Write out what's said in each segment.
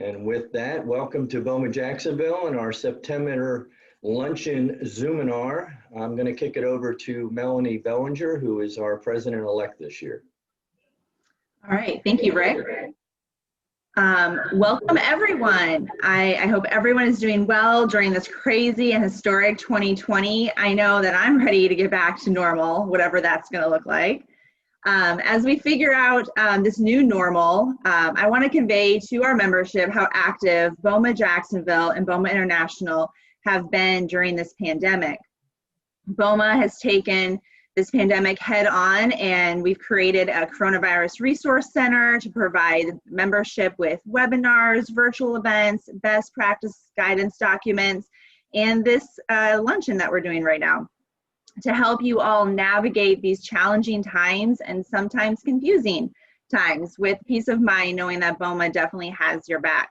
And with that, welcome to BOMA Jacksonville and our September Luncheon Zoominar. I'm going to kick it over to Melanie Bellinger, who is our president-elect this year. All right, thank you, Rick. Welcome everyone. I hope everyone is doing well during this crazy and historic 2020. I know that I'm ready to get back to normal, whatever that's going to look like. As we figure out this new normal, I want to convey to our membership how active BOMA Jacksonville and BOMA International have been during this pandemic. BOMA has taken this pandemic head on, and we've created a coronavirus resource center to provide membership with webinars, virtual events, best practice guidance documents, and this luncheon that we're doing right now to help you all navigate these challenging times and sometimes confusing times with peace of mind, knowing that BOMA definitely has your back.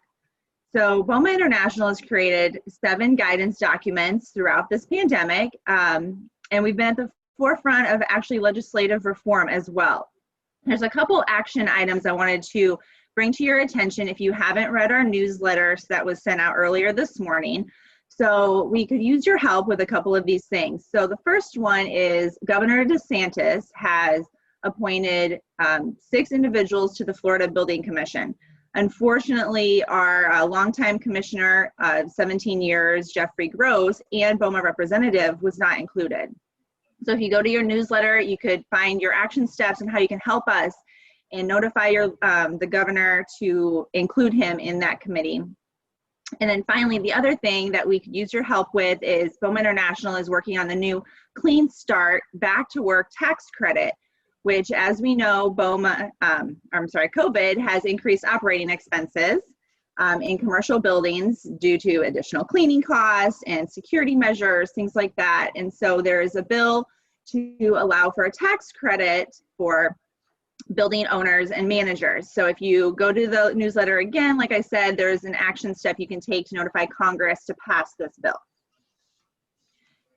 So BOMA International has created 7 guidance documents throughout this pandemic, and we've been at the forefront of actually legislative reform as well. There's a couple action items I wanted to bring to your attention if you haven't read our newsletter that was sent out earlier this morning. So we could use your help with a couple of these things. So the first one is Governor DeSantis has appointed 6 individuals to the Florida Building Commission. Unfortunately, our longtime commissioner of 17 years, Jeffrey Gross, and BOMA representative was not included. So if you go to your newsletter, you could find your action steps and how you can help us and notify the governor to include him in that committee. And then finally, the other thing that we could use your help with is BOMA International is working on the new Clean Start Back to Work tax credit, which, as we know, COVID has increased operating expenses in commercial buildings due to additional cleaning costs and security measures, things like that. And so there is a bill to allow for a tax credit for building owners and managers. So if you go to the newsletter again, like I said, there's an action step you can take to notify Congress to pass this bill.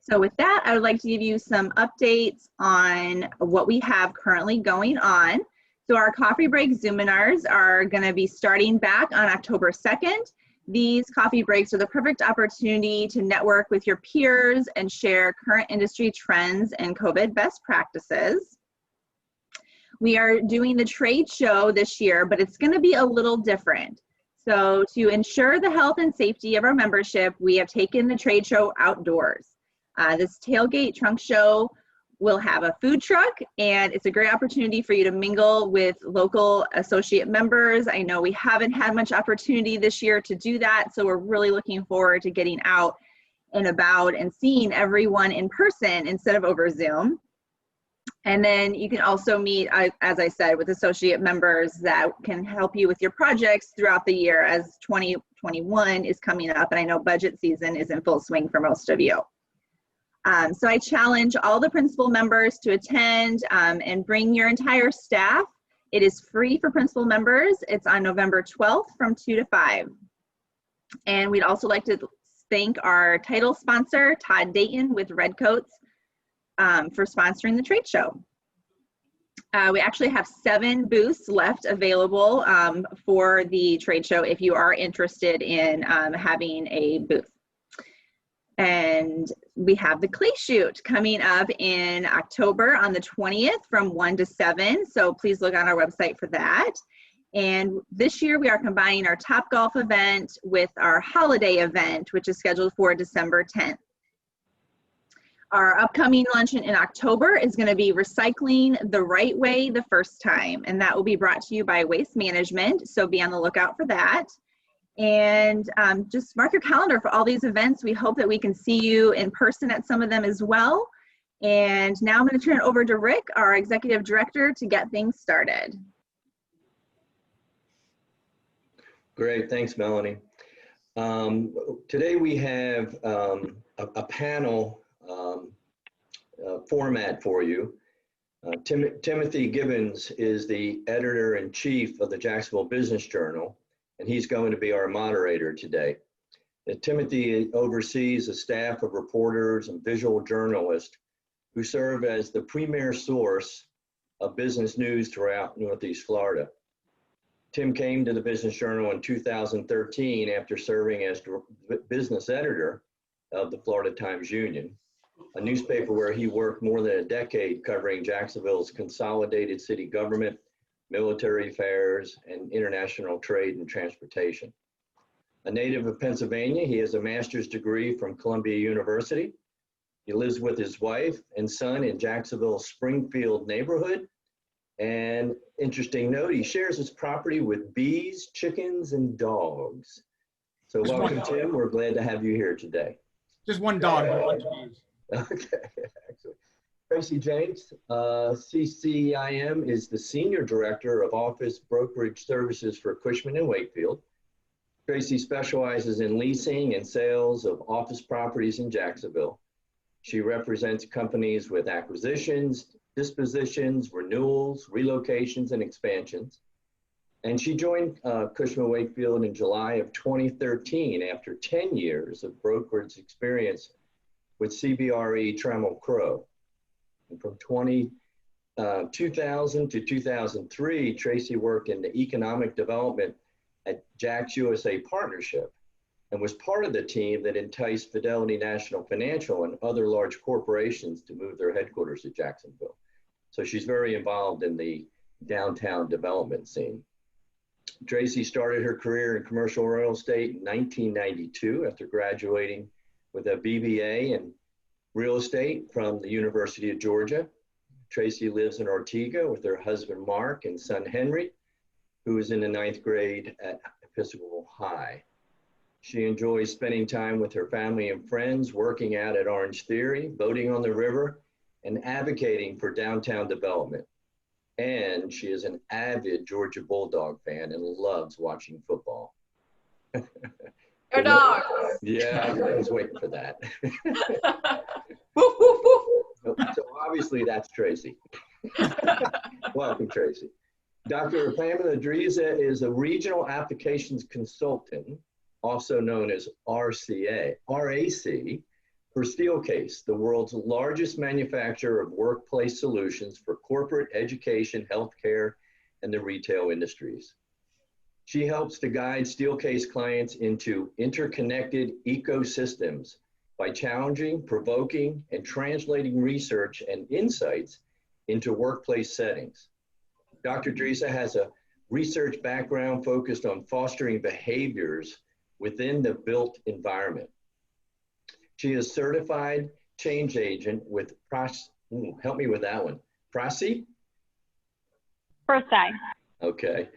So with that, I would like to give you some updates on what we have currently going on. So our coffee break Zoominars are going to be starting back on October 2nd. These coffee breaks are the perfect opportunity to network with your peers and share current industry trends and COVID best practices. We are doing the trade show this year, but it's going to be a little different. So to ensure the health and safety of our membership, we have taken the trade show outdoors. This tailgate trunk show will have a food truck, and it's a great opportunity for you to mingle with local associate members. I know we haven't had much opportunity this year to do that, so we're really looking forward to getting out and about and seeing everyone in person instead of over Zoom. And then you can also meet, as I said, with associate members that can help you with your projects throughout the year as 2021 is coming up, and I know budget season is in full swing for most of you. So I challenge all the principal members to attend and bring your entire staff. It is free for principal members. It's on November 12th from 2 to 5. And we'd also like to thank our title sponsor, Todd Dayton with Redcoats, for sponsoring the trade show. We actually have 7 booths left available for the trade show if you are interested in having a booth. And we have the clay shoot coming up in October on the 20th from 1 to 7. So please look on our website for that. And this year we are combining our Top Golf event with our holiday event, which is scheduled for December 10th. Our upcoming luncheon in October is going to be Recycling the Right Way the First Time, and that will be brought to you by Waste Management, so be on the lookout for that. And just mark your calendar for all these events. We hope that we can see you in person at some of them as well. And now I'm going to turn it over to Rick, our Executive Director, to get things started. Great, thanks, Melanie. Today we have a panel format for you. Timothy Gibbons is the editor-in-chief of the Jacksonville Business Journal, and he's going to be our moderator today. Timothy oversees a staff of reporters and visual journalists who serve as the premier source of business news throughout Northeast Florida. Tim came to the Business Journal in 2013 after serving as business editor of the Florida Times-Union, a newspaper where he worked more than a decade covering Jacksonville's consolidated city government, military affairs, and international trade and transportation. A native of Pennsylvania, he has a master's degree from Columbia University. He lives with his wife and son in Jacksonville's Springfield neighborhood. And interesting note, he shares his property with bees, chickens, and dogs. So welcome, Tim. We're glad to have you here today. Just one dog. A bunch of bees. Okay, excellent. Tracy James, CCIM, is the Senior Director of Office Brokerage Services for Cushman & Wakefield. Tracy specializes in leasing and sales of office properties in Jacksonville. She represents companies with acquisitions, dispositions, renewals, relocations, and expansions. And she joined Cushman & Wakefield in July of 2013 after 10 years of brokerage experience with CBRE Trammell Crow. And from 2000 to 2003, Tracy worked in the economic development at Jack's USA Partnership and was part of the team that enticed Fidelity National Financial and other large corporations to move their headquarters to Jacksonville. So she's very involved in the downtown development scene. Tracy started her career in commercial real estate in 1992 after graduating with a BBA in real estate from the University of Georgia. Tracy lives in Ortega with her husband, Mark, and son, Henry, who is in the 9th grade at Episcopal High. She enjoys spending time with her family and friends, working out at Orange Theory, boating on the river, and advocating for downtown development. And she is an avid Georgia Bulldog fan and loves watching football. Go Dogs! Yeah, I was waiting for that. Woof, woof, woof. So obviously that's Tracy. Welcome, Tracy. Dr. Pamela Driza is a regional applications consultant, also known as RAC, for Steelcase, the world's largest manufacturer of workplace solutions for corporate, education, healthcare, and the retail industries. She helps to guide Steelcase clients into interconnected ecosystems by challenging, provoking, and translating research and insights into workplace settings. Dr. Driza has a research background focused on fostering behaviors within the built environment. She is certified change agent with help me with that one. PROSI? PROSI. Okay.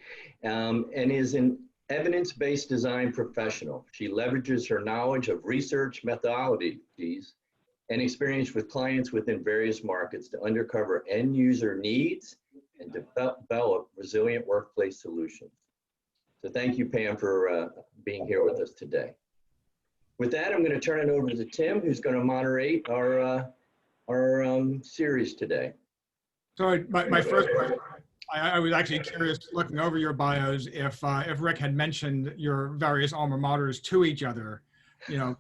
And is an evidence-based design professional. She leverages her knowledge of research methodologies and experience with clients within various markets to uncover end user needs and develop resilient workplace solutions. So thank you, Pam, for being here with us today. With that, I'm going to turn it over to Tim, who's going to moderate our series today. So my first question, I was actually curious, looking over your bios, if Rick had mentioned your various alma maters to each other, you know,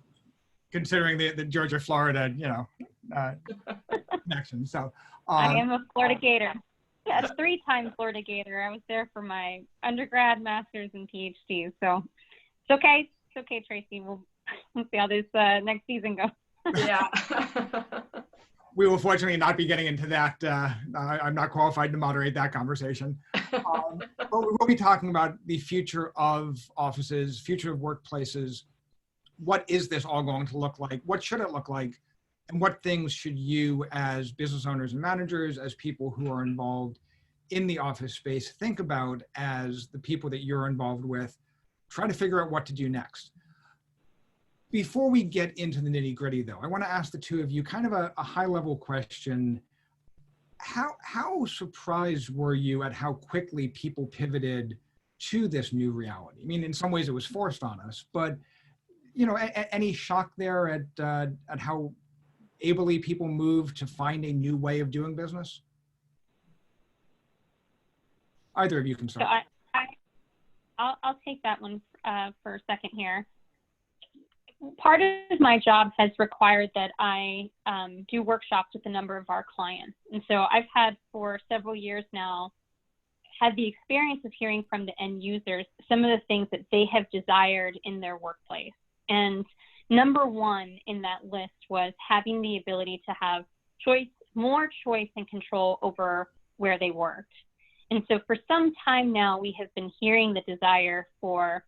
considering the Georgia, Florida, you know, connection. So I am a Florida Gator. Yeah, 3-time Florida Gator. I was there for my undergrad, master's, and PhD. So it's okay. It's okay, Tracy. We'll see how this next season goes. Yeah. We will fortunately not be getting into that. I'm not qualified to moderate that conversation. But we'll be talking about the future of offices, future of workplaces. What is this all going to look like? What should it look like? And what things should you, as business owners and managers, as people who are involved in the office space, think about as the people that you're involved with, try to figure out what to do next? Before we get into the nitty-gritty, though, I want to ask the two of you kind of a high-level question. How surprised were you at how quickly people pivoted to this new reality? I mean, in some ways it was forced on us, but you know, any shock there at how ably people moved to find a new way of doing business? Either of you can start. So I'll take that one for a second here. Part of my job has required that I do workshops with a number of our clients. And so I've had for several years now had the experience of hearing from the end users some of the things that they have desired in their workplace. And number one in that list was having the ability to have choice, more choice and control over where they worked. And so for some time now, we have been hearing the desire for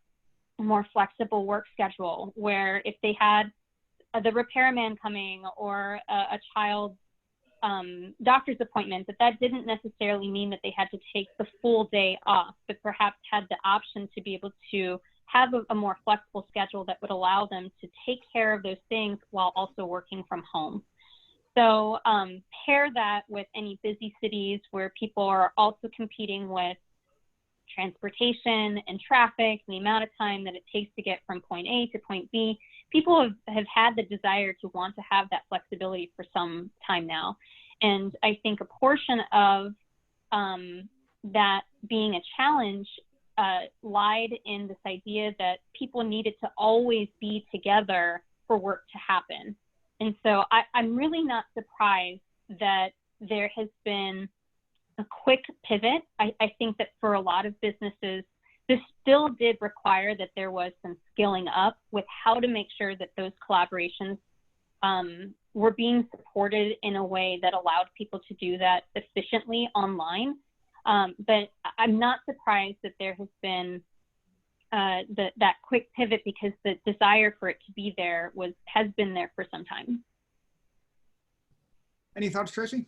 a more flexible work schedule, where if they had the repairman coming or a child's doctor's appointment, that didn't necessarily mean that they had to take the full day off, but perhaps had the option to be able to have a more flexible schedule that would allow them to take care of those things while also working from home. So pair that with any busy cities where people are also competing with transportation and traffic and the amount of time that it takes to get from point A to point B. People have had the desire to want to have that flexibility for some time now. And I think a portion of that being a challenge lied in this idea that people needed to always be together for work to happen. And so I'm really not surprised that there has been a quick pivot. I think that for a lot of businesses, this still did require that there was some skilling up with how to make sure that those collaborations were being supported in a way that allowed people to do that efficiently online. But I'm not surprised that there has been that quick pivot, because the desire for it to be there has been there for some time. Any thoughts, Tracy?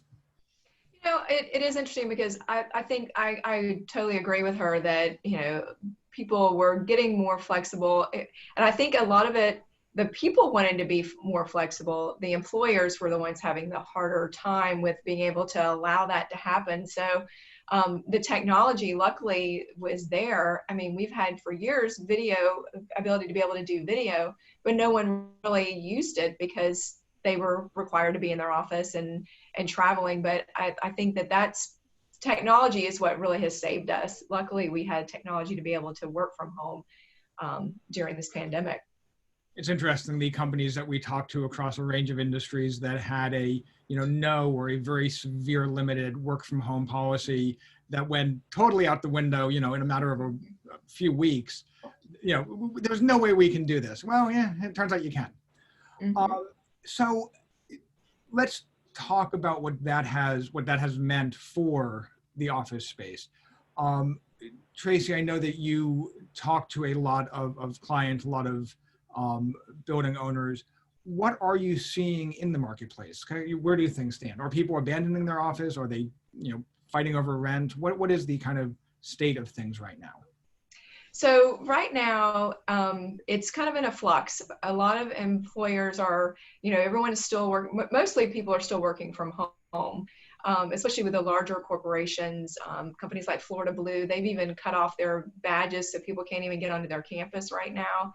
You know, it is interesting, because I think I totally agree with her that, you know, people were getting more flexible. And I think a lot of it, the people wanted to be more flexible. The employers were the ones having the harder time with being able to allow that to happen. So the technology luckily was there. I mean, we've had for years ability to be able to do video, but no one really used it because they were required to be in their office and traveling. But I think that's technology is what really has saved us. Luckily, we had technology to be able to work from home during this pandemic. It's interesting, the companies that we talked to across a range of industries that had a, no or a very severe limited work from home policy that went totally out the window, in a matter of a few weeks, there's no way we can do this. Well, yeah, it turns out you can. Mm-hmm. So let's talk about what that has meant for the office space. Tracy, I know that you talk to a lot of clients, a lot of building owners. What are you seeing in the marketplace? Where do things stand? Are people abandoning their office? Are they, fighting over rent? What is the kind of state of things right now? So right now, it's kind of in a flux. A lot of employers are, everyone is still working. Mostly people are still working from home, especially with the larger corporations, companies like Florida Blue. They've even cut off their badges so people can't even get onto their campus right now.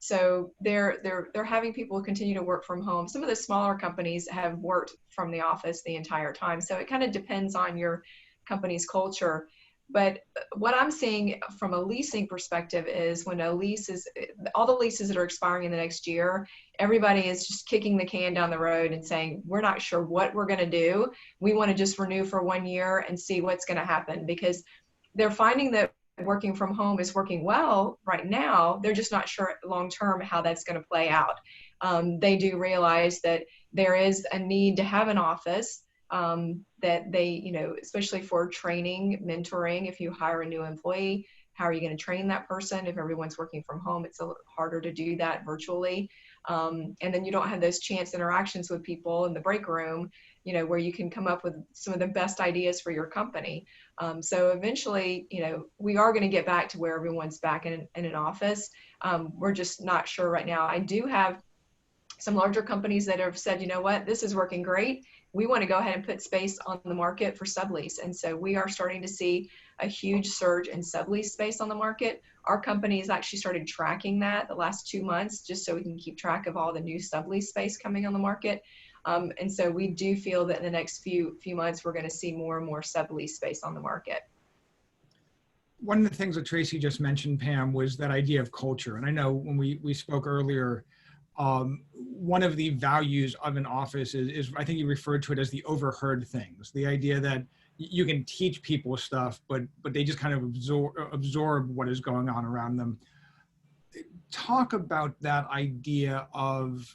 So they're having people continue to work from home. Some of the smaller companies have worked from the office the entire time. So it kind of depends on your company's culture. But what I'm seeing from a leasing perspective is when all the leases that are expiring in the next year, everybody is just kicking the can down the road and saying, we're not sure what we're going to do. We want to just renew for 1 year and see what's going to happen, because they're finding that working from home is working well right now. They're just not sure long-term how that's going to play out. They do realize that there is a need to have an office, that they, especially for training, mentoring. If you hire a new employee, how are you going to train that person? If everyone's working from home, it's a little harder to do that virtually. And then you don't have those chance interactions with people in the break room, where you can come up with some of the best ideas for your company. So eventually, we are going to get back to where everyone's back in an office. We're just not sure right now. I do have some larger companies that have said, you know what, this is working great. We want to go ahead and put space on the market for sublease. And so we are starting to see a huge surge in sublease space on the market. Our company has actually started tracking that the last 2 months, just so we can keep track of all the new sublease space coming on the market. And so we do feel that in the next few months, we're going to see more and more sublease space on the market. One of the things that Tracy just mentioned, Pam, was that idea of culture. And I know when we spoke earlier, one of the values of an office is I think you referred to it as the overheard things, the idea that, you can teach people stuff, but they just kind of absorb what is going on around them. Talk about that idea of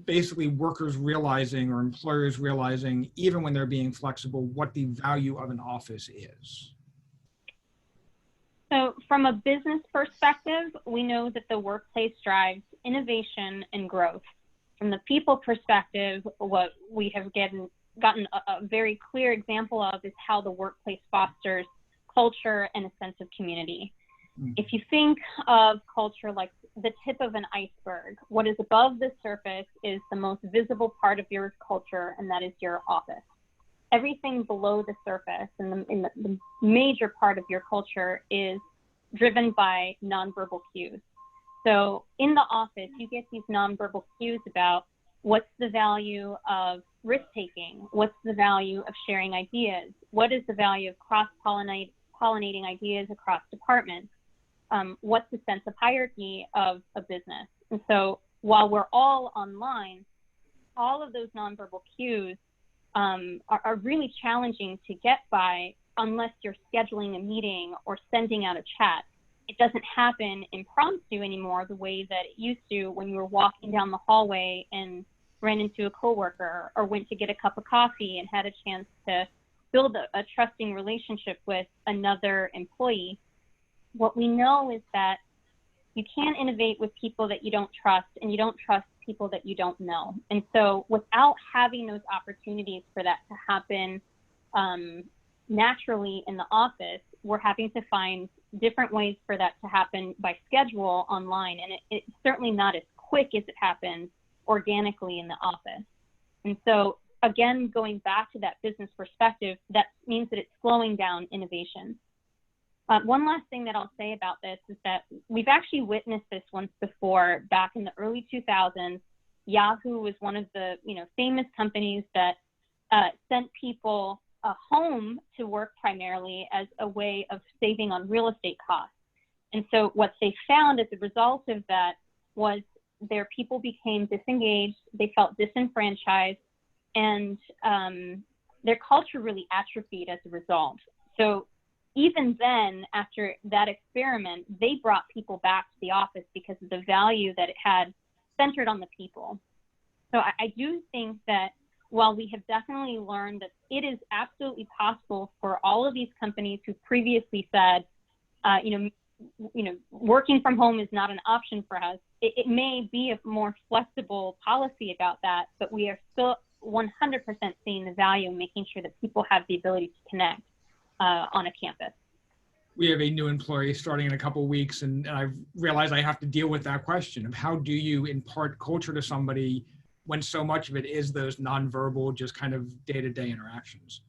basically workers realizing or employers realizing, even when they're being flexible, what the value of an office is. So from a business perspective, we know that the workplace drives innovation and growth. From the people perspective, what we have gotten a very clear example of is how the workplace fosters culture and a sense of community. If you think of culture like the tip of an iceberg, what is above the surface is the most visible part of your culture, and that is your office. Everything below the surface and the major part of your culture is driven by nonverbal cues. So in the office, you get these nonverbal cues about what's the value of risk-taking, what's the value of sharing ideas, what is the value of cross-pollinating ideas across departments, what's the sense of hierarchy of a business. And so while we're all online, all of those nonverbal cues are really challenging to get by unless you're scheduling a meeting or sending out a chat. It doesn't happen impromptu anymore the way that it used to when you were walking down the hallway and ran into a coworker or went to get a cup of coffee and had a chance to build a trusting relationship with another employee. What we know is that you can't innovate with people that you don't trust, and you don't trust people that you don't know. And so without having those opportunities for that to happen naturally in the office, we're having to find different ways for that to happen by schedule online. And it's certainly not as quick as it happens organically in the office. And so again, going back to that business perspective, that means that it's slowing down innovation. One last thing that I'll say about this is that we've actually witnessed this once before. Back in the early 2000s, Yahoo was one of the famous companies that sent people home to work primarily as a way of saving on real estate costs. And so what they found as a result of that was their people became disengaged, they felt disenfranchised, and their culture really atrophied as a result. So even then, after that experiment, they brought people back to the office because of the value that it had centered on the people. So I do think that while we have definitely learned that it is absolutely possible for all of these companies who previously said, working from home is not an option for us, it may be a more flexible policy about that, but we are still 100% seeing the value in making sure that people have the ability to connect on a campus. We have a new employee starting in a couple of weeks, and I've realized I have to deal with that question of how do you impart culture to somebody when so much of it is those nonverbal, just kind of day-to-day interactions.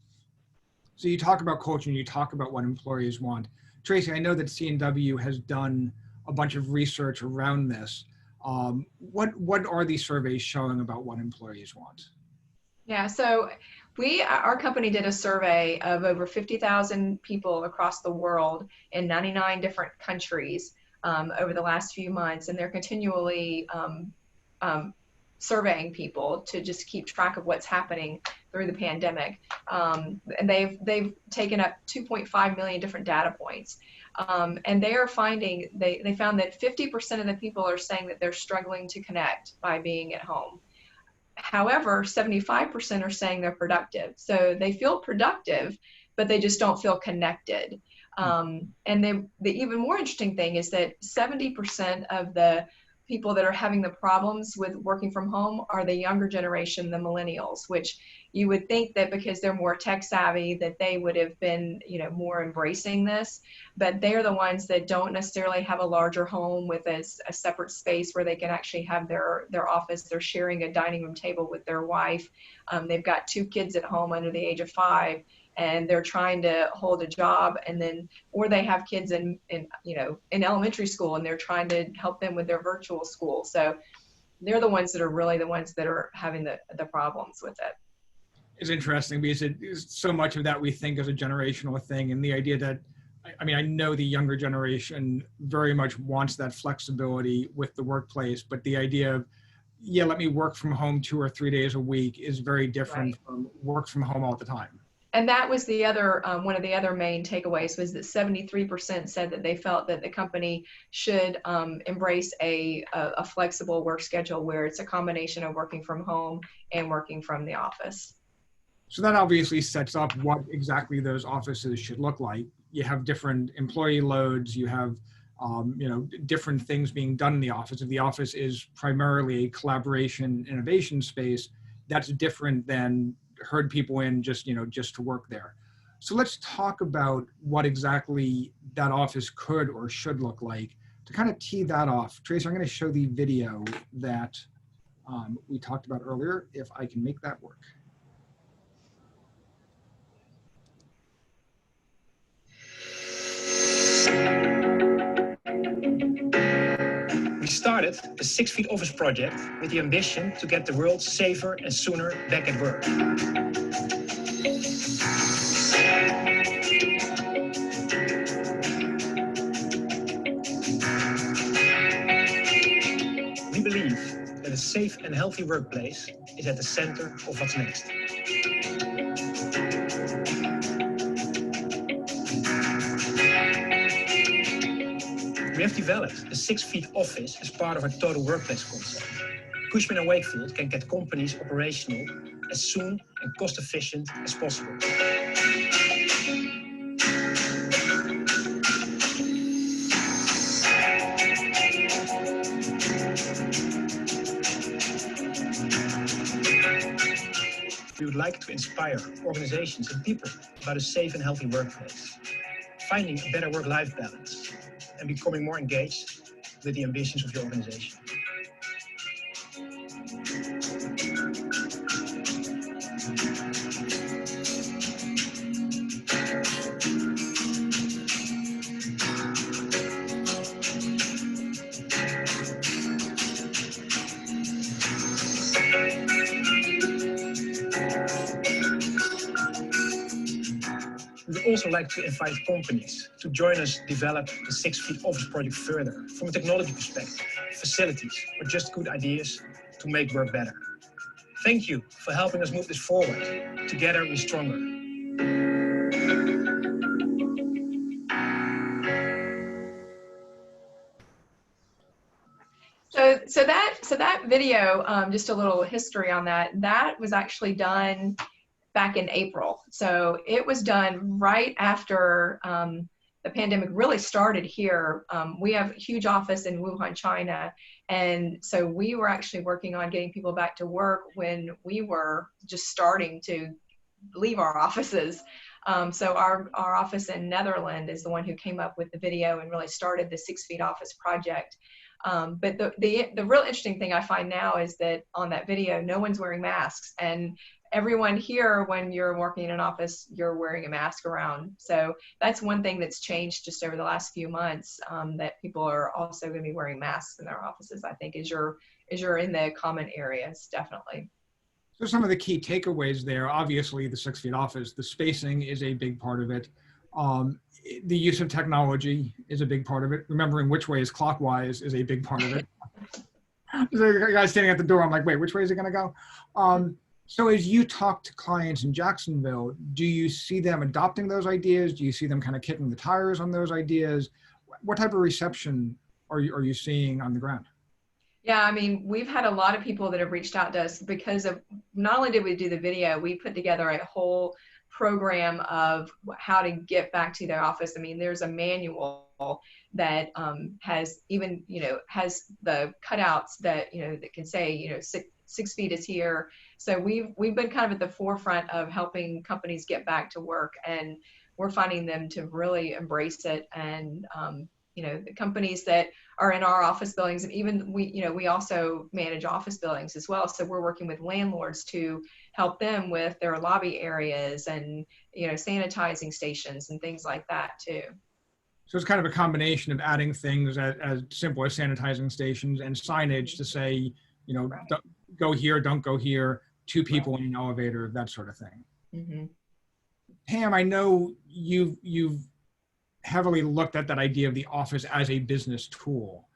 So you talk about culture and you talk about what employees want. Tracy, I know that C&W has done a bunch of research around this. What are these surveys showing about what employees want? Yeah, so our company did a survey of over 50,000 people across the world in 99 different countries over the last few months, and they're continually surveying people to just keep track of what's happening through the pandemic. And they've taken up 2.5 million different data points. And they are finding, they found that 50% of the people are saying that they're struggling to connect by being at home. However, 75% are saying they're productive. So they feel productive, but they just don't feel connected. And then the even more interesting thing is that 70% of the people that are having the problems with working from home are the younger generation, the millennials, which you would think that because they're more tech savvy that they would have been, more embracing this, but they're the ones that don't necessarily have a larger home with a separate space where they can actually have their office. They're sharing a dining room table with their wife. They've got 2 kids at home under the age of 5. And they're trying to hold a job, or they have kids in elementary school, and they're trying to help them with their virtual school. So they're the ones that are really the ones that are having the problems with it. It's interesting because it is so much of that we think as a generational thing, and the idea that, I know the younger generation very much wants that flexibility with the workplace, but the idea of, let me work from home 2 or 3 days a week is very different from work from home all the time. And that was the other, one of the other main takeaways was that 73% said that they felt that the company should embrace a flexible work schedule where it's a combination of working from home and working from the office. So that obviously sets up what exactly those offices should look like. You have different employee loads, you have different things being done in the office. If the office is primarily a collaboration innovation space, that's different than herd people in just to work there. So let's talk about what exactly that office could or should look like. To kind of tee that off, Tracy, I'm going to show the video that we talked about earlier, if I can make that work. We started the 6 Feet Office project with the ambition to get the world safer and sooner back at work. We believe that a safe and healthy workplace is at the center of what's next. We have developed the 6 Feet Office as part of our total workplace concept. Cushman & Wakefield can get companies operational as soon and cost efficient as possible. We would like to inspire organizations and people about a safe and healthy workplace, finding a better work-life balance, and becoming more engaged with the ambitions of your organization. We would also like to invite companies to join us develop the 6 Feet Office project further from a technology perspective, facilities, or just good ideas to make work better. Thank you for helping us move this forward. Together we're stronger. So that video, just a little history on that. That was actually done back in April. So it was done right after the pandemic really started here. We have a huge office in Wuhan, China. And so we were actually working on getting people back to work when we were just starting to leave our offices. So our office in Netherlands is the one who came up with the video and really started the 6 Feet Office project. But the real interesting thing I find now is that on that video, no one's wearing masks, and everyone here, when you're working in an office, you're wearing a mask around. So that's one thing that's changed just over the last few months, that people are also going to be wearing masks in their offices, I think, as you're in the common areas, definitely. So some of the key takeaways there, obviously the 6 Feet Office, the spacing is a big part of it. The use of technology is a big part of it. Remembering which way is clockwise is a big part of it. There's a guy standing at the door. I'm like, wait, which way is it going to go? So as you talk to clients in Jacksonville, do you see them adopting those ideas? Do you see them kind of kicking the tires on those ideas? What type of reception are you seeing on the ground? Yeah, I mean, we've had a lot of people that have reached out to us because of, not only did we do the video, we put together a whole program of how to get back to their office. I mean, there's a manual that has even, has the cutouts that, that can say, 6 feet is here. So we've been kind of at the forefront of helping companies get back to work, and we're finding them to really embrace it. And, the companies that are in our office buildings, and even we also manage office buildings as well. So we're working with landlords to help them with their lobby areas and, sanitizing stations and things like that too. So it's kind of a combination of adding things as simple as sanitizing stations and signage to say, Right. Don't go here, don't go here, 2 people in an elevator, that sort of thing. Mm-hmm. Pam, I know you've heavily looked at that idea of the office as a business tool.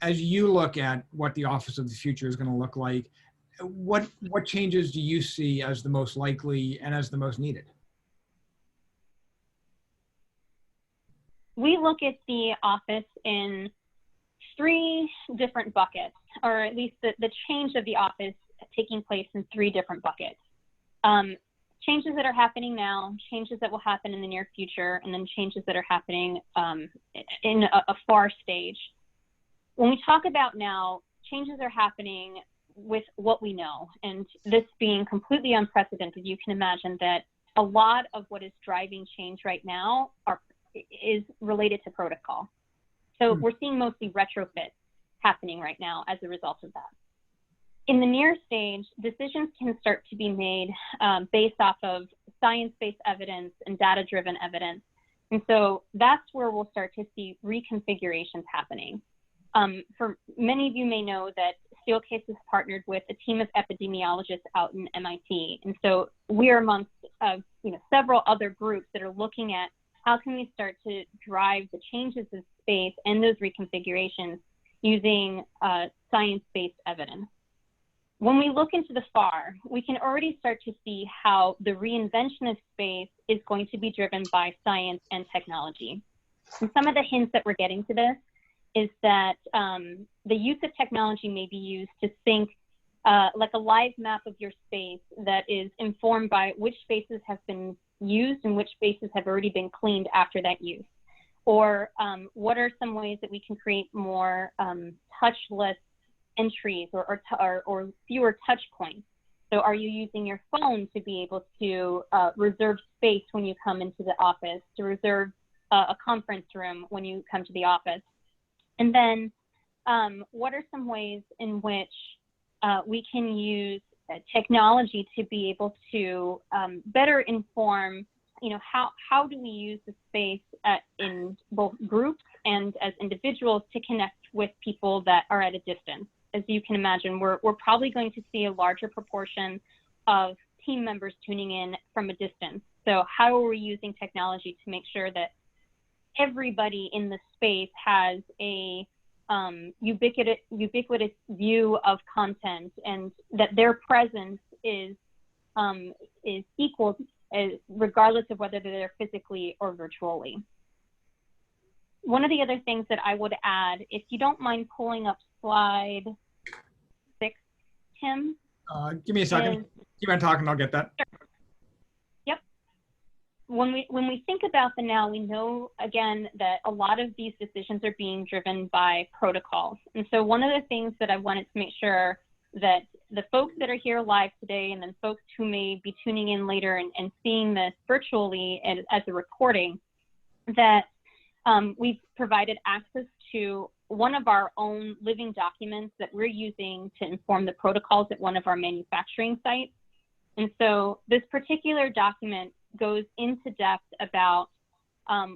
As you look at what the office of the future is going to look like, what changes do you see as the most likely and as the most needed? we look at the office in 3 different buckets, or at least the change of the office taking place in 3 different buckets. Changes that are happening now, changes that will happen in the near future, and then changes that are happening in a far stage. When we talk about now, changes are happening with what we know, and this being completely unprecedented, you can imagine that a lot of what is driving change right now is related to protocol. So we're seeing mostly retrofit happening right now as a result of that. In the near stage, decisions can start to be made based off of science-based evidence and data-driven evidence. And so that's where we'll start to see reconfigurations happening. For many of you may know that Steelcase has partnered with a team of epidemiologists out in MIT. And so we are amongst several other groups that are looking at how can we start to drive the changes in space and those reconfigurations using science-based evidence. When we look into the far, we can already start to see how the reinvention of space is going to be driven by science and technology. And some of the hints that we're getting to this is that the use of technology may be used to think like a live map of your space that is informed by which spaces have been used and which spaces have already been cleaned after that use. Or what are some ways that we can create more touchless entries or fewer touch points? So are you using your phone to be able to reserve space when you come into the office, to reserve a conference room when you come to the office? And then what are some ways in which we can use technology to be able to better inform, how do we use the space in both groups and as individuals to connect with people that are at a distance? As you can imagine, we're probably going to see a larger proportion of team members tuning in from a distance. So how are we using technology to make sure that everybody in the space has a ubiquitous view of content, and that their presence is equal regardless of whether they're physically or virtually? One of the other things that I would add, if you don't mind pulling up slide 6, Tim. Give me a second. Keep on talking, I'll get that. Sure. Yep. When we think about the now, we know, again, that a lot of these decisions are being driven by protocols. And so one of the things that I wanted to make sure that the folks that are here live today, and then folks who may be tuning in later and seeing this virtually as a recording, that we've provided access to one of our own living documents that we're using to inform the protocols at one of our manufacturing sites. And so this particular document goes into depth about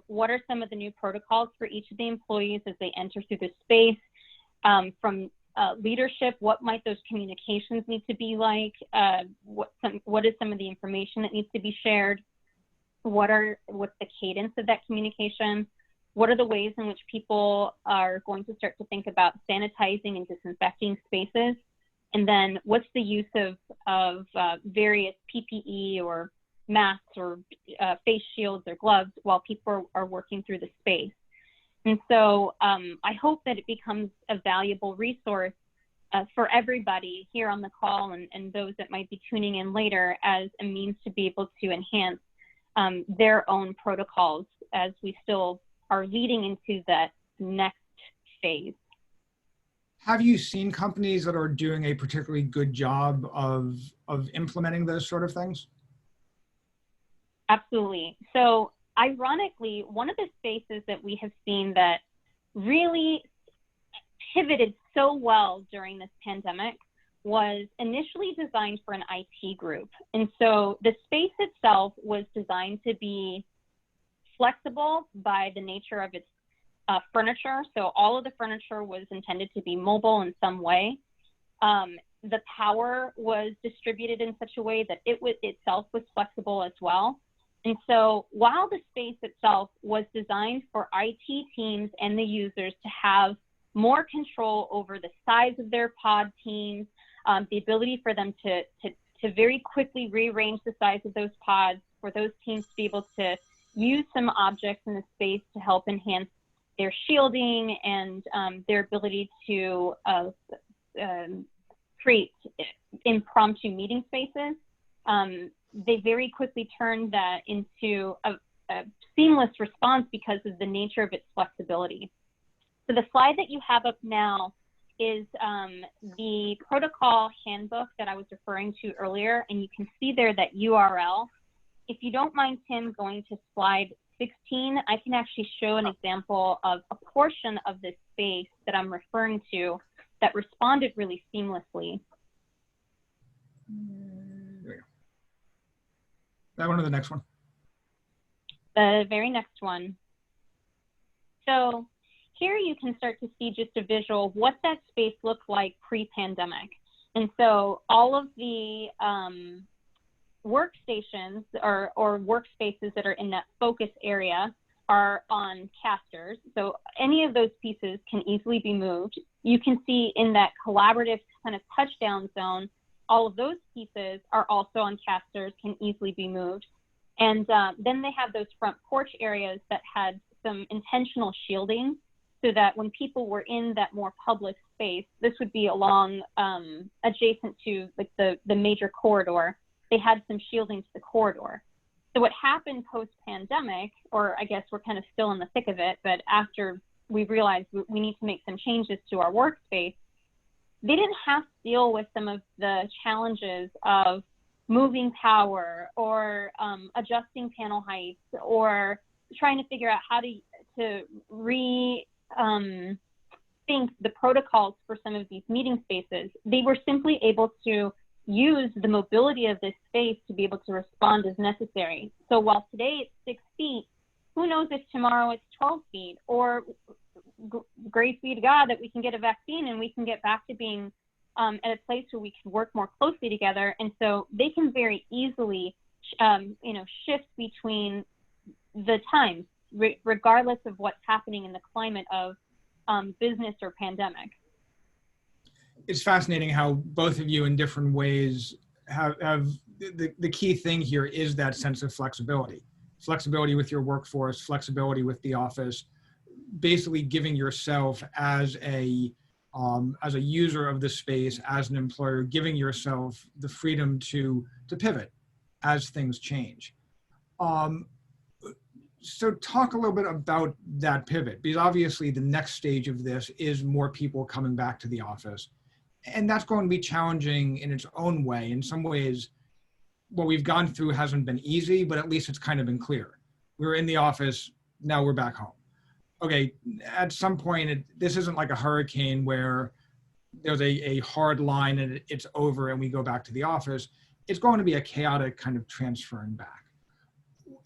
what are some of the new protocols for each of the employees as they enter through the space, from leadership, what might those communications need to be like, what is some of the information that needs to be shared, what's the cadence of that communication, what are the ways in which people are going to start to think about sanitizing and disinfecting spaces, and then what's the use of various PPE or masks or face shields or gloves while people are working through the space. And so I hope that it becomes a valuable resource for everybody here on the call and those that might be tuning in later as a means to be able to enhance their own protocols as we still are leading into that next phase. Have you seen companies that are doing a particularly good job of implementing those sort of things? Absolutely. So ironically, one of the spaces that we have seen that really pivoted so well during this pandemic was initially designed for an IT group. And so the space itself was designed to be flexible by the nature of its furniture. So all of the furniture was intended to be mobile in some way. The power was distributed in such a way that it itself was flexible as well. And so while the space itself was designed for IT teams and the users to have more control over the size of their pod teams, the ability for them to very quickly rearrange the size of those pods, for those teams to be able to use some objects in the space to help enhance their shielding and their ability to create impromptu meeting spaces. They very quickly turned that into a seamless response because of the nature of its flexibility. So the slide that you have up now is the protocol handbook that I was referring to earlier, and you can see there that URL. If you don't mind, Tim, going to slide 16, I can actually show an example of a portion of this space that I'm referring to that responded really seamlessly. There we go. That one or the next one? The very next one. So here you can start to see just a visual of what that space looked like pre-pandemic. And so all of the workstations or workspaces that are in that focus area are on casters. So any of those pieces can easily be moved. You can see in that collaborative kind of touchdown zone, all of those pieces are also on casters, can easily be moved. And then they have those front porch areas that had some intentional shielding so that when people were in that more public space, this would be along adjacent to like the major corridor, they had some shielding to the corridor. So what happened post-pandemic, or I guess we're kind of still in the thick of it, but after we realized we need to make some changes to our workspace, they didn't have to deal with some of the challenges of moving power or adjusting panel heights or trying to figure out how to rethink the protocols for some of these meeting spaces. They were simply able to use the mobility of this space to be able to respond as necessary. So while today it's 6 feet, who knows if tomorrow it's 12 feet, or grace be to God that we can get a vaccine and we can get back to being at a place where we can work more closely together. And so they can very easily, shift between the times, regardless of what's happening in the climate of business or pandemic. It's fascinating how both of you in different ways have the key thing here is that sense of flexibility. Flexibility with your workforce, flexibility with the office, basically giving yourself as a user of the space, as an employer, giving yourself the freedom to pivot as things change. So talk a little bit about that pivot, because obviously the next stage of this is more people coming back to the office. And that's going to be challenging in its own way. In some ways, what we've gone through hasn't been easy, but at least it's kind of been clear. We were in the office, now we're back home. Okay, at some point, this isn't like a hurricane where there's a hard line and it's over and we go back to the office. It's going to be a chaotic kind of transferring back.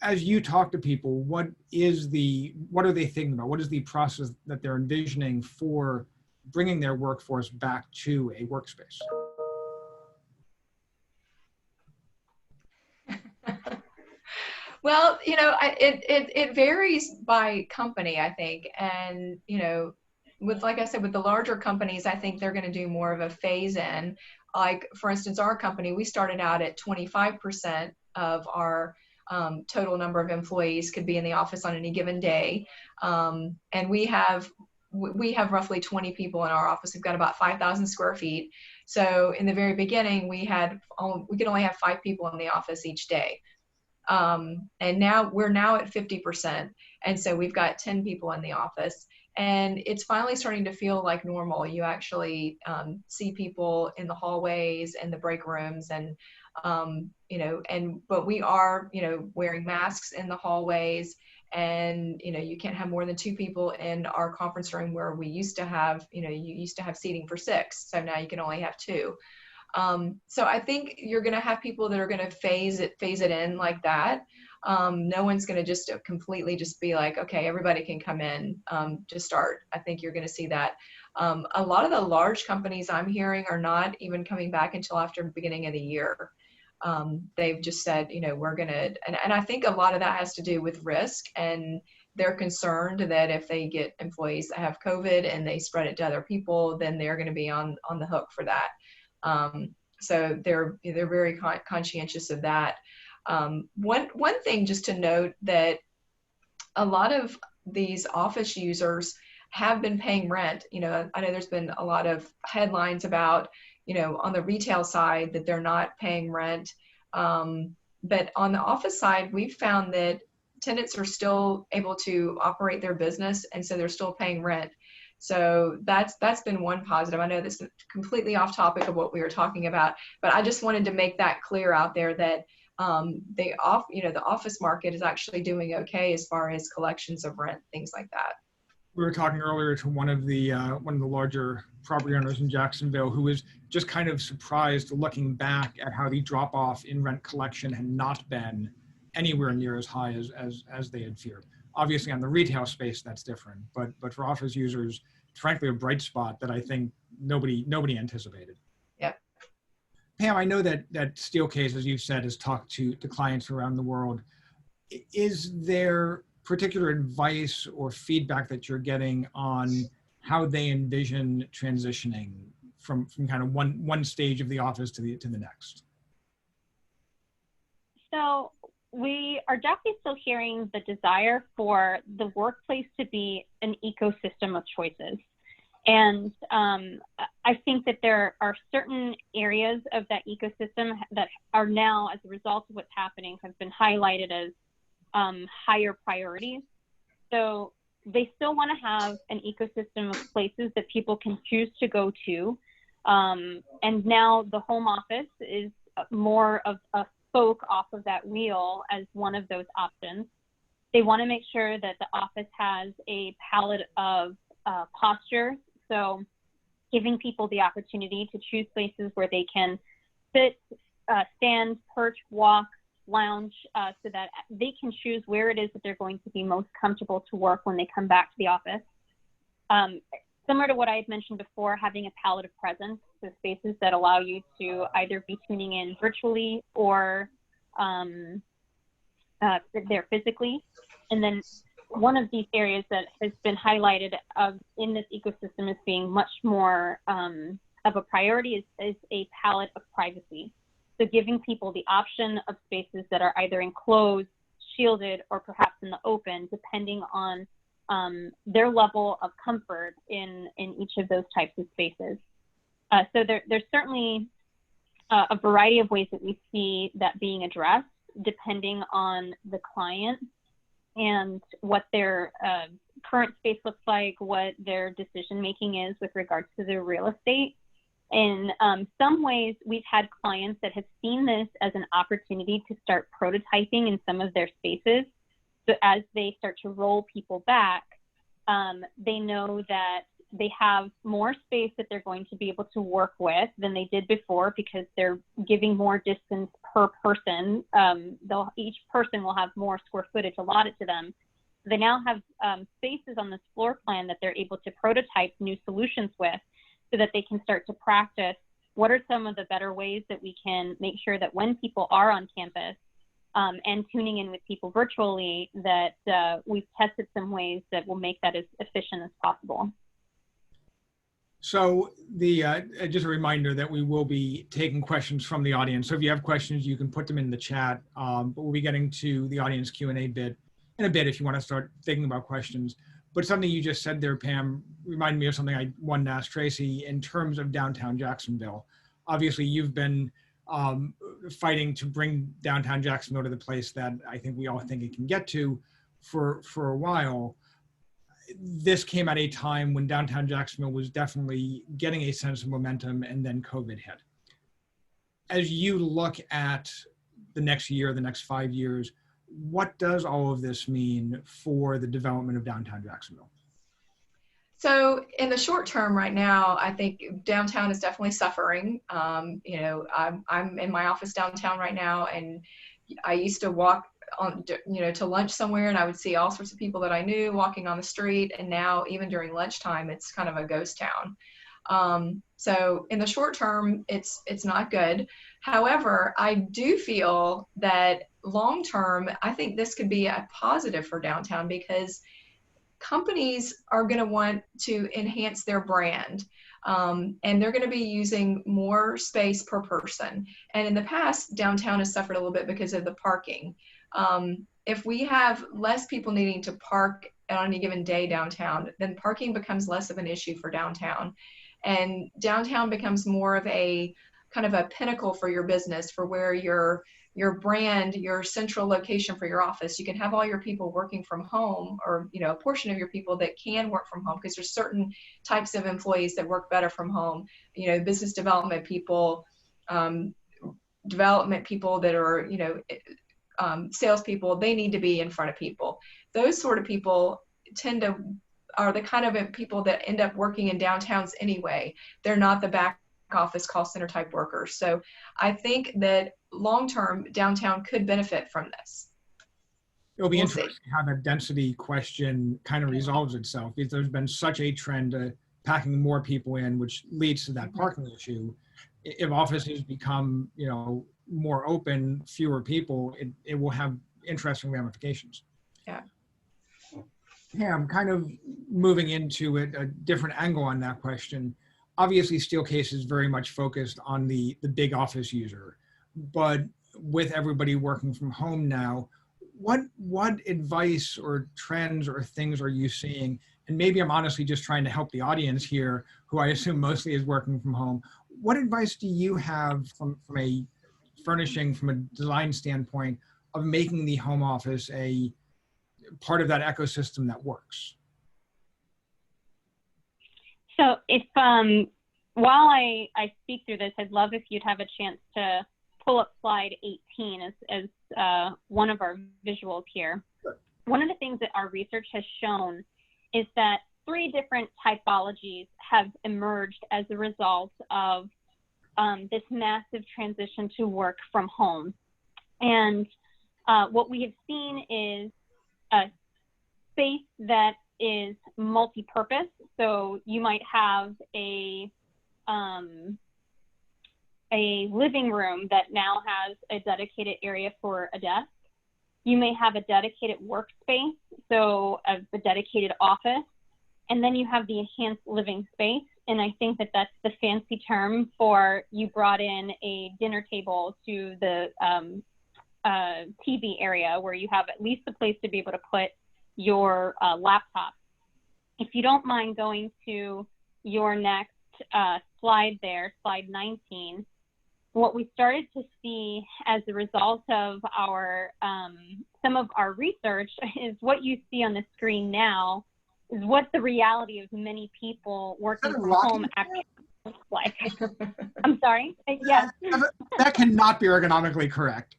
As you talk to people, what are they thinking about? What is the process that they're envisioning for bringing their workforce back to a workspace? Well, it varies by company, I think. And, like I said, with the larger companies, I think they're going to do more of a phase in. Like, for instance, our company, we started out at 25% of our total number of employees could be in the office on any given day. And we have roughly 20 people in our office. We've got about 5,000 square feet. So in the very beginning, we could only have 5 people in the office each day. And now we're at 50%. And so we've got 10 people in the office, and it's finally starting to feel like normal. You actually see people in the hallways and the break rooms, and but we are, wearing masks in the hallways, and, you can't have more than 2 people in our conference room where we used to have, you used to have seating for 6. So now you can only have 2. So I think you're going to have people that are going to phase it in like that. No one's going to just completely just be like, okay, everybody can come in to start. I think you're going to see that. A lot of the large companies I'm hearing are not even coming back until after the beginning of the year. They've just said, we're going to, and I think a lot of that has to do with risk, and they're concerned that if they get employees that have COVID and they spread it to other people, then they're going to be on the hook for that. So they're very conscientious of that. One thing just to note that a lot of these office users have been paying rent. You know, I know there's been a lot of headlines about, you know, on the retail side that they're not paying rent. But on the office side, we've found that tenants are still able to operate their business, and so they're still paying rent. So that's been one positive. I know this is completely off topic of what we were talking about, but I just wanted to make that clear out there that the office market is actually doing okay as far as collections of rent, things like that. We were talking earlier to one of the larger property owners in Jacksonville who was just kind of surprised looking back at how the drop off in rent collection had not been anywhere near as high as they had feared. Obviously on the retail space, that's different, but for office users, it's frankly a bright spot that I think nobody anticipated. Yep. Pam, I know that Steelcase, as you've said, has talked to clients around the world. Is there particular advice or feedback that you're getting on how they envision transitioning from kind of one stage of the office to the next? So we are definitely still hearing the desire for the workplace to be an ecosystem of choices. And I think that there are certain areas of that ecosystem that are now, as a result of what's happening, have been highlighted as higher priorities. So they still want to have an ecosystem of places that people can choose to go to. And now the home office is more of a spoke off of that wheel as one of those options. They want to make sure that the office has a palette of postures. So giving people the opportunity to choose places where they can sit, stand, perch, walk, lounge, so that they can choose where it is that they're going to be most comfortable to work when they come back to the office. Similar to what I had mentioned before, having a palette of presence, so spaces that allow you to either be tuning in virtually or there physically. And then one of these areas that has been highlighted in this ecosystem as being much more of a priority is a palette of privacy. So giving people the option of spaces that are either enclosed, shielded, or perhaps in the open, depending on their level of comfort in each of those types of spaces. So there's certainly a variety of ways that we see that being addressed, depending on the client and what their current space looks like, what their decision making is with regards to their real estate. In some ways, we've had clients that have seen this as an opportunity to start prototyping in some of their spaces. So as they start to roll people back, they know that they have more space that they're going to be able to work with than they did before, because they're giving more distance per person. Each person will have more square footage allotted to them. They now have spaces on this floor plan that they're able to prototype new solutions with, so that they can start to practice what are some of the better ways that we can make sure that when people are on campus and tuning in with people virtually, that we've tested some ways that will make that as efficient as possible. So just a reminder that we will be taking questions from the audience. So if you have questions, you can put them in the chat, but we'll be getting to the audience Q&A bit in a bit if you want to start thinking about questions. But something you just said there, Pam, reminded me of something I wanted to ask Tracy in terms of downtown Jacksonville. Obviously, you've been fighting to bring downtown Jacksonville to the place that I think we all think it can get to for a while. This came at a time when downtown Jacksonville was definitely getting a sense of momentum, and then COVID hit. As you look at the next year, the next 5 years, what does all of this mean for the development of downtown Jacksonville? So in the short term right now, I think downtown is definitely suffering. You know, I'm in my office downtown right now, and I used to walk on, you know, to lunch somewhere, and I would see all sorts of people that I knew walking on the street. And now even during lunchtime, it's kind of a ghost town. So in the short term, it's not good. However, I do feel that long term, I think this could be a positive for downtown, because companies are going to want to enhance their brand, and they're going to be using more space per person. And in the past, downtown has suffered a little bit because of the parking. if we have less people needing to park on any given day downtown, then parking becomes less of an issue for downtown. And downtown becomes more of a kind of a pinnacle for your business, for where your brand, your central location for your office. You can have all your people working from home, or, you know, a portion of your people that can work from home, because there's certain types of employees that work better from home. You know, business development people, development people that are, you know, salespeople, they need to be in front of people. Those sort of people are the kind of people that end up working in downtowns anyway. They're not the back office call center type workers. So I think that long-term downtown could benefit from this. It'll be interesting how the density question kind of resolves itself, because there's been such a trend to packing more people in, which leads to that parking issue. If offices become, you know, more open, fewer people, it will have interesting ramifications. Yeah. Yeah, I'm kind of moving into a different angle on that question. Obviously, Steelcase is very much focused on the big office user, but with everybody working from home now, what advice or trends or things are you seeing? And maybe I'm honestly just trying to help the audience here, who I assume mostly is working from home. What advice do you have from a furnishing, from a design standpoint, of making the home office a part of that ecosystem that works? So if, while I speak through this, I'd love if you'd have a chance to pull up slide 18 as one of our visuals here. Sure. One of the things that our research has shown is that 3 different typologies have emerged as a result of this massive transition to work from home. And what we have seen is a space that is multi-purpose. So you might have a living room that now has a dedicated area for a desk. You may have a dedicated workspace, so a dedicated office. And then you have the enhanced living space. And I think that that's the fancy term for, you brought in a dinner table to the TV area, where you have at least a place to be able to put your laptop. If you don't mind going to your next slide there, slide 19, what we started to see as a result of our some of our research is what you see on the screen now is what the reality of many people working from home actually looks like. I'm sorry? Yes. That cannot be ergonomically correct.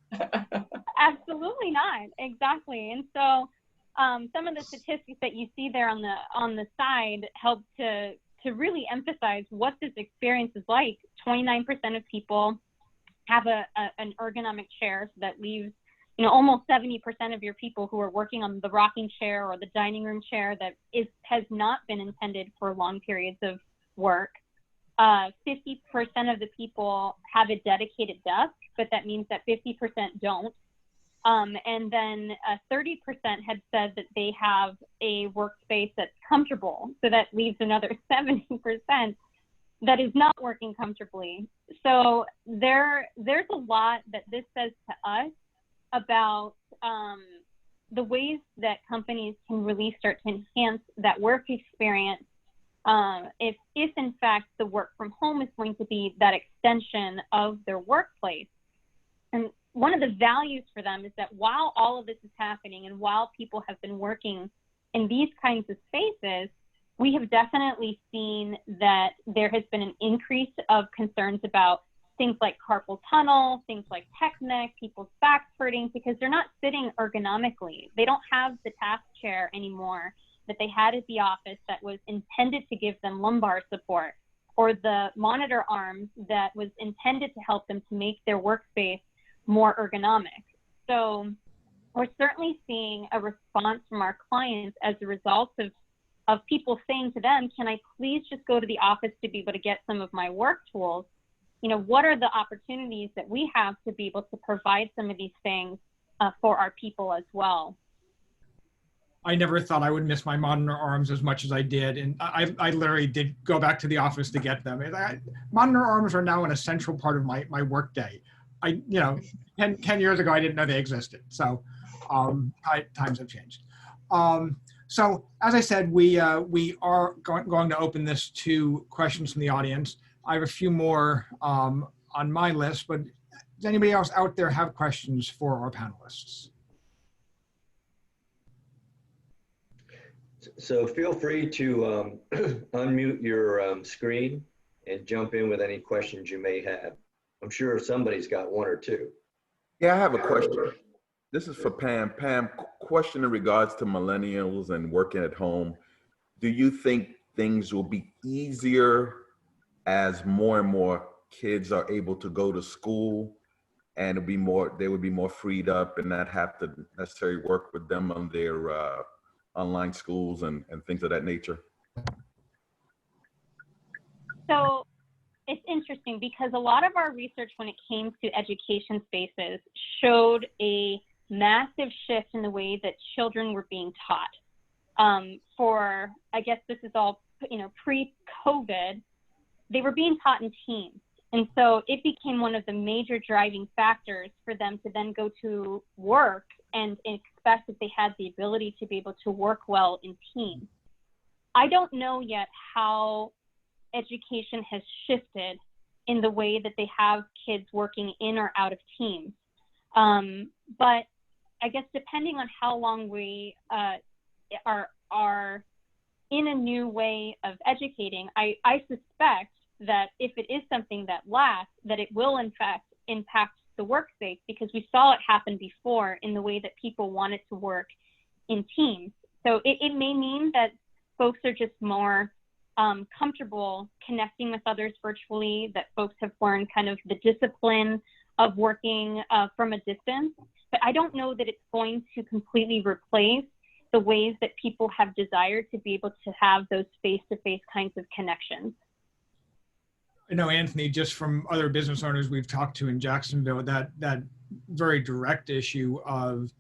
Absolutely not. Exactly. And so some of the statistics that you see there on the side help to really emphasize what this experience is like. 29% of people have an ergonomic chair, so that leaves, you know, almost 70% of your people who are working on the rocking chair or the dining room chair that has not been intended for long periods of work. 50% of the people have a dedicated desk, but that means that 50% don't. And then 30% had said that they have a workspace that's comfortable. So that leaves another 70% that is not working comfortably. So there's a lot that this says to us about the ways that companies can really start to enhance that work experience if in fact the work from home is going to be that extension of their workplace. And one of the values for them is that while all of this is happening and while people have been working in these kinds of spaces, we have definitely seen that there has been an increase of concerns about things like carpal tunnel, things like tech neck, people's backs hurting because they're not sitting ergonomically. They don't have the task chair anymore that they had at the office that was intended to give them lumbar support, or the monitor arms that was intended to help them to make their workspace more ergonomic. So we're certainly seeing a response from our clients as a result of people saying to them, can I please just go to the office to be able to get some of my work tools? You know, what are the opportunities that we have to be able to provide some of these things for our people as well? I never thought I would miss my monitor arms as much as I did. And I literally did go back to the office to get them. Monitor arms are now an essential part of my work day. 10 years ago, I didn't know they existed. So Times have changed. So as I said, we are going to open this to questions from the audience. I have a few more on my list, but does anybody else out there have questions for our panelists? So feel free to unmute your screen and jump in with any questions you may have. I'm sure somebody's got one or two. Yeah, I have a question. This is for Pam. Pam, question in regards to millennials and working at home. Do you think things will be easier as more and more kids are able to go to school, and they would be more freed up and not have to necessarily work with them on their online schools and things of that nature? So it's interesting because a lot of our research when it came to education spaces showed a massive shift in the way that children were being taught. I guess this is all, pre-COVID, they were being taught in teams. And so it became one of the major driving factors for them to then go to work and expect that they had the ability to be able to work well in teams. I don't know yet how education has shifted in the way that they have kids working in or out of teams. But I guess depending on how long we are in a new way of educating, I suspect that if it is something that lasts, that it will in fact impact the workspace, because we saw it happen before in the way that people wanted to work in teams. So it may mean that folks are just more comfortable connecting with others virtually, that folks have learned kind of the discipline of working from a distance. But I don't know that it's going to completely replace the ways that people have desired to be able to have those face-to-face kinds of connections. I know, Anthony, just from other business owners we've talked to in Jacksonville, that very direct issue of,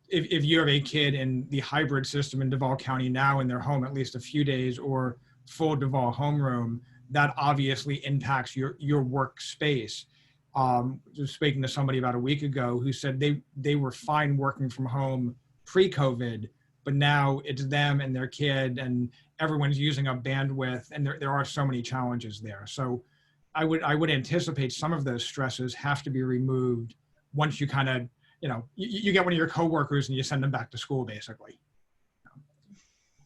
if you have a kid in the hybrid system in Duval County now in their home at least a few days, or full Duval homeroom, that obviously impacts your workspace. Just speaking to somebody about a week ago who said they were fine working from home pre-COVID, but now it's them and their kid and everyone's using up bandwidth, and there are so many challenges there. So I would anticipate some of those stresses have to be removed once you kind of, you get one of your coworkers and you send them back to school, basically.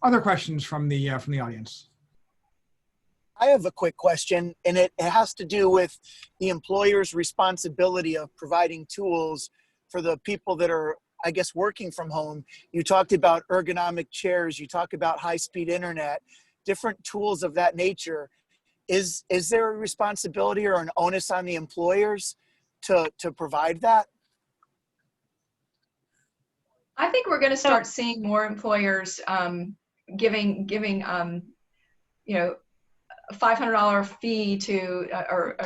Other questions from the audience? I have a quick question, and it has to do with the employer's responsibility of providing tools for the people that are, I guess, working from home. You talked about ergonomic chairs, you talk about high-speed internet, different tools of that nature. Is there a responsibility or an onus on the employers to provide that? I think we're going to start seeing more employers giving a $500 fee to or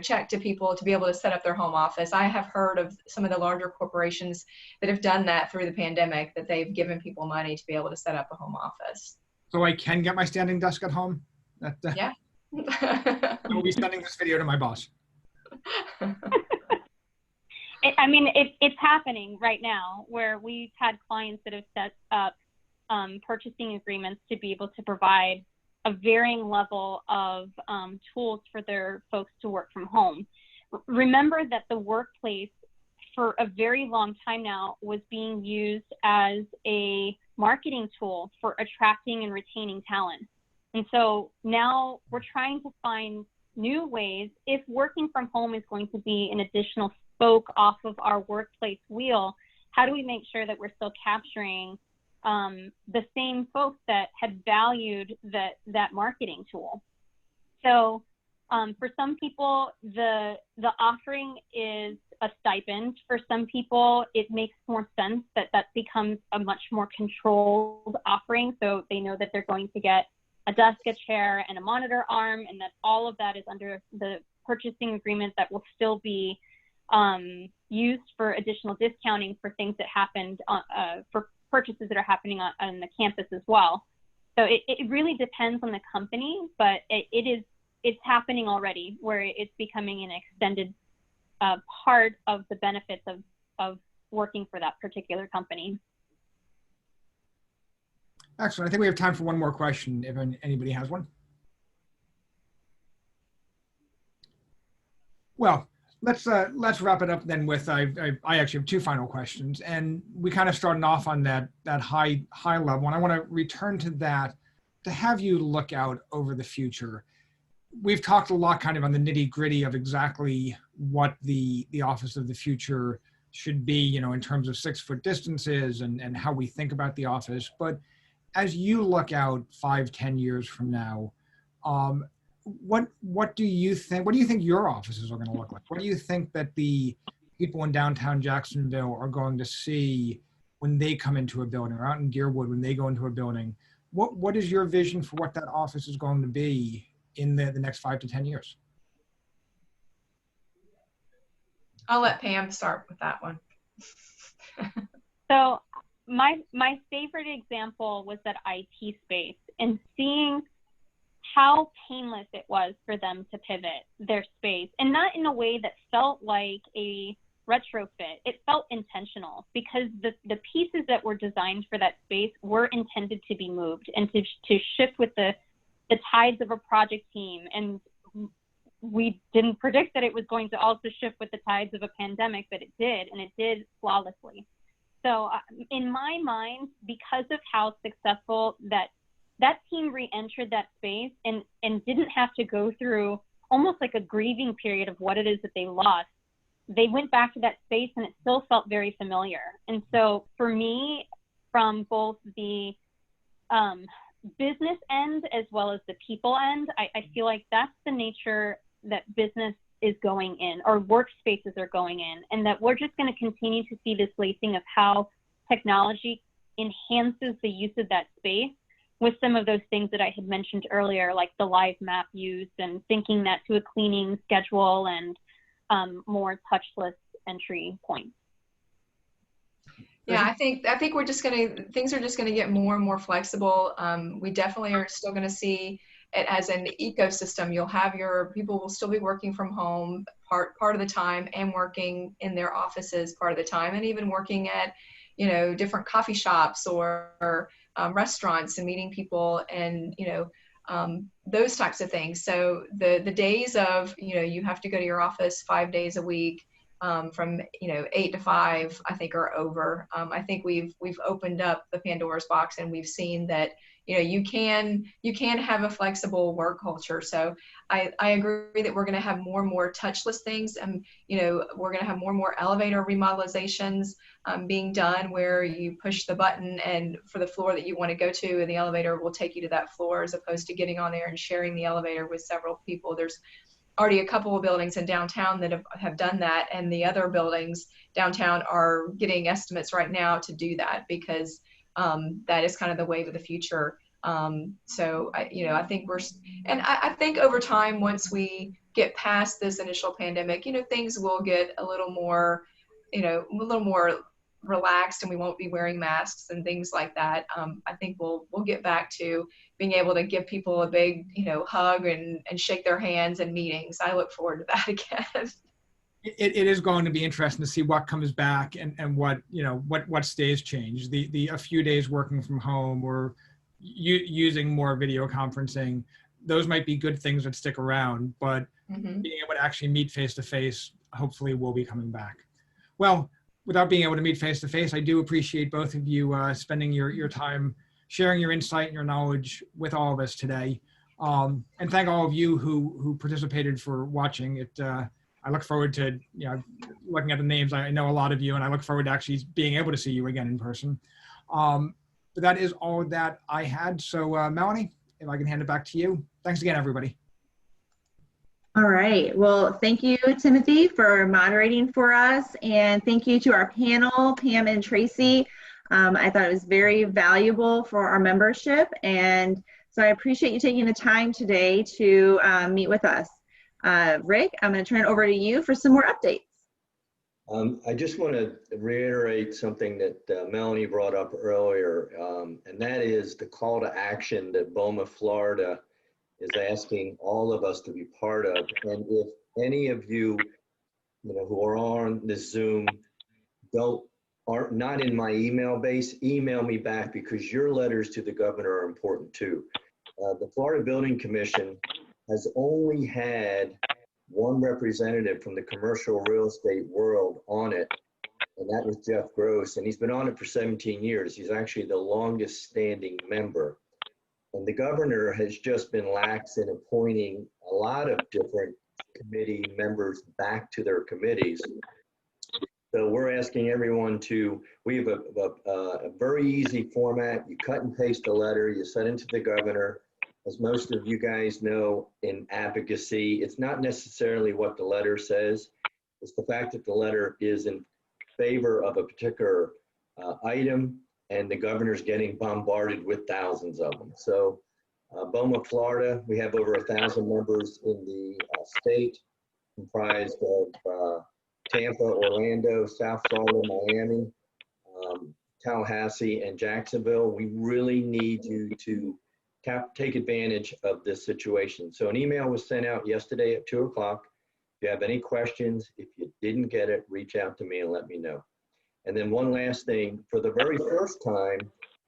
check to people to be able to set up their home office. I have heard of some of the larger corporations that have done that through the pandemic, that they've given people money to be able to set up a home office. So I can get my standing desk at home? Yeah. I'll be sending this video to my boss. It's happening right now, where we've had clients that have set up purchasing agreements to be able to provide a varying level of tools for their folks to work from home. Remember that the workplace for a very long time now was being used as a marketing tool for attracting and retaining talent. And so now we're trying to find new ways, if working from home is going to be an additional spoke off of our workplace wheel, how do we make sure that we're still capturing the same folks that had valued that marketing tool? So for some people, the offering is a stipend. For some people, it makes more sense that becomes a much more controlled offering. So they know that they're going to get a desk, a chair, and a monitor arm, and that all of that is under the purchasing agreement that will still be used for additional discounting for things that happened for purchases that are happening on the campus as well. So it really depends on the company, but it's happening already, where it's becoming an extended part of the benefits of working for that particular company. Excellent. I think we have time for one more question if anybody has one. Well, let's wrap it up then with I actually have two final questions, and we kind of started off on that high level, and I want to return to that to have you look out over the future. We've talked a lot kind of on the nitty gritty of exactly what the office of the future should be, you know, in terms of 6-foot distances and how we think about the office. But as you look out 5-10 years from now, what do you think? What do you think your offices are going to look like? What do you think that the people in downtown Jacksonville are going to see when they come into a building, or out in Deerwood when they go into a building? What is your vision for what that office is going to be in the next 5 to 10 years? I'll let Pam start with that one. So my favorite example was that IT space, and seeing how painless it was for them to pivot their space, and not in a way that felt like a retrofit. It felt intentional, because the pieces that were designed for that space were intended to be moved and to shift with the tides of a project team. And we didn't predict that it was going to also shift with the tides of a pandemic, but it did, and it did flawlessly. So in my mind, because of how successful that team re-entered that space and didn't have to go through almost like a grieving period of what it is that they lost, they went back to that space and it still felt very familiar. And so for me, from both the business end as well as the people end, I feel like that's the nature that business is going in, or workspaces are going in, and that we're just going to continue to see this lacing of how technology enhances the use of that space with some of those things that I had mentioned earlier, like the live map use and syncing that to a cleaning schedule and more touchless entry points. Yeah, I think we're just things are just gonna get more and more flexible. We definitely are still gonna see it as an ecosystem. You'll have people will still be working from home part of the time, and working in their offices part of the time, and even working at, you know, different coffee shops or restaurants and meeting people, and, you know, those types of things. So the days of, you know, you have to go to your office 5 days a week, from, you know, 8 to 5, I think are over. I think we've opened up the Pandora's box, and we've seen that, you know, you can have a flexible work culture. So I agree that we're going to have more and more touchless things, and, you know, we're going to have more and more elevator remodelizations being done, where you push the button and for the floor that you want to go to, and the elevator will take you to that floor, as opposed to getting on there and sharing the elevator with several people. There's already a couple of buildings in downtown that have done that, and the other buildings downtown are getting estimates right now to do that, because that is kind of the wave of the future. So I think I think over time, once we get past this initial pandemic, you know, things will get a little more relaxed, and we won't be wearing masks and things like that. I think we'll get back to being able to give people a big, you know, hug and shake their hands in meetings. I look forward to that again. It is going to be interesting to see what comes back and what, you know, what stays changed. A few days working from home, or using more video conferencing, those might be good things that stick around, but being able to actually meet face to face, hopefully will be coming back. Well, without being able to meet face to face, I do appreciate both of you spending your time sharing your insight and your knowledge with all of us today. And thank all of you who participated for watching it. I look forward to, you know, looking at the names. I know a lot of you, and I look forward to actually being able to see you again in person. But that is all that I had. So Melanie, if I can hand it back to you. Thanks again, everybody. All right. Well, thank you, Timothy, for moderating for us. And thank you to our panel, Pam and Tracy. I thought it was very valuable for our membership. And so I appreciate you taking the time today to meet with us. Rick, I'm going to turn it over to you for some more updates. I just want to reiterate something that Melanie brought up earlier, and that is the call to action that BOMA Florida is asking all of us to be part of. And if any of you who are on this Zoom are not in my email base, email me back, because your letters to the governor are important too. The Florida Building Commission has only had one representative from the commercial real estate world on it, and that was Jeff Gross, and he's been on it for 17 years. He's actually the longest standing member. And the governor has just been lax in appointing a lot of different committee members back to their committees. So we're asking everyone we have a very easy format. You cut and paste a letter, you send it to the governor. As most of you guys know, in advocacy, it's not necessarily what the letter says. It's the fact that the letter is in favor of a particular item, and the governor's getting bombarded with thousands of them. So BOMA, Florida, we have over 1,000 members in the state, comprised of Tampa, Orlando, South Florida, Miami, Tallahassee, and Jacksonville. We really need you to take advantage of this situation. So an email was sent out yesterday at 2 o'clock. If you have any questions, if you didn't get it, reach out to me and let me know. And then one last thing, for the very first time,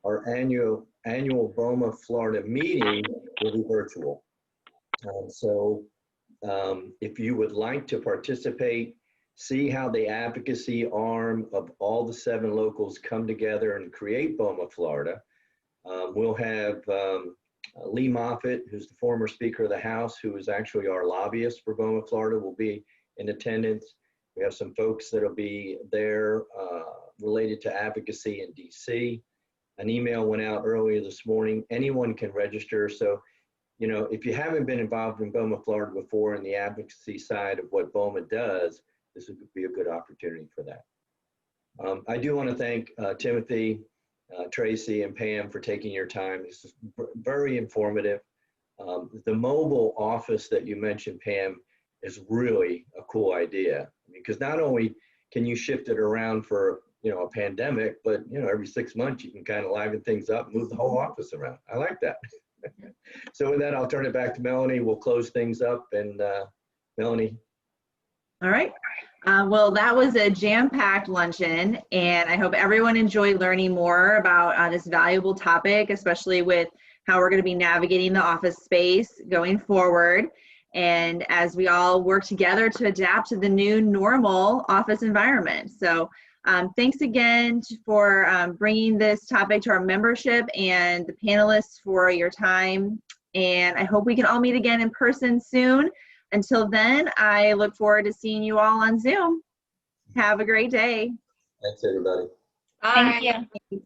our annual BOMA Florida meeting will be virtual. If you would like to participate, see how the advocacy arm of all the 7 locals come together and create BOMA Florida. We'll have Lee Moffitt, who's the former Speaker of the House, who is actually our lobbyist for BOMA Florida, will be in attendance. We have some folks that'll be there related to advocacy in DC. An email went out earlier this morning. Anyone can register. So, if you haven't been involved in BOMA Florida before in the advocacy side of what BOMA does, this would be a good opportunity for that. I do want to thank Timothy, Tracy, and Pam for taking your time. This is very informative. The mobile office that you mentioned, Pam, is really a cool idea, because not only can you shift it around for a pandemic, but every 6 months you can kind of liven things up, move the whole office around. I like that. So with that, I'll turn it back to Melanie. We'll close things up, and Melanie. All right. Well, that was a jam-packed luncheon, and I hope everyone enjoyed learning more about this valuable topic, especially with how we're going to be navigating the office space going forward, and as we all work together to adapt to the new normal office environment. So thanks again for bringing this topic to our membership, and the panelists for your time, and I hope we can all meet again in person soon. Until then, I look forward to seeing you all on Zoom. Have a great day. Thanks, everybody. Bye. Thank you.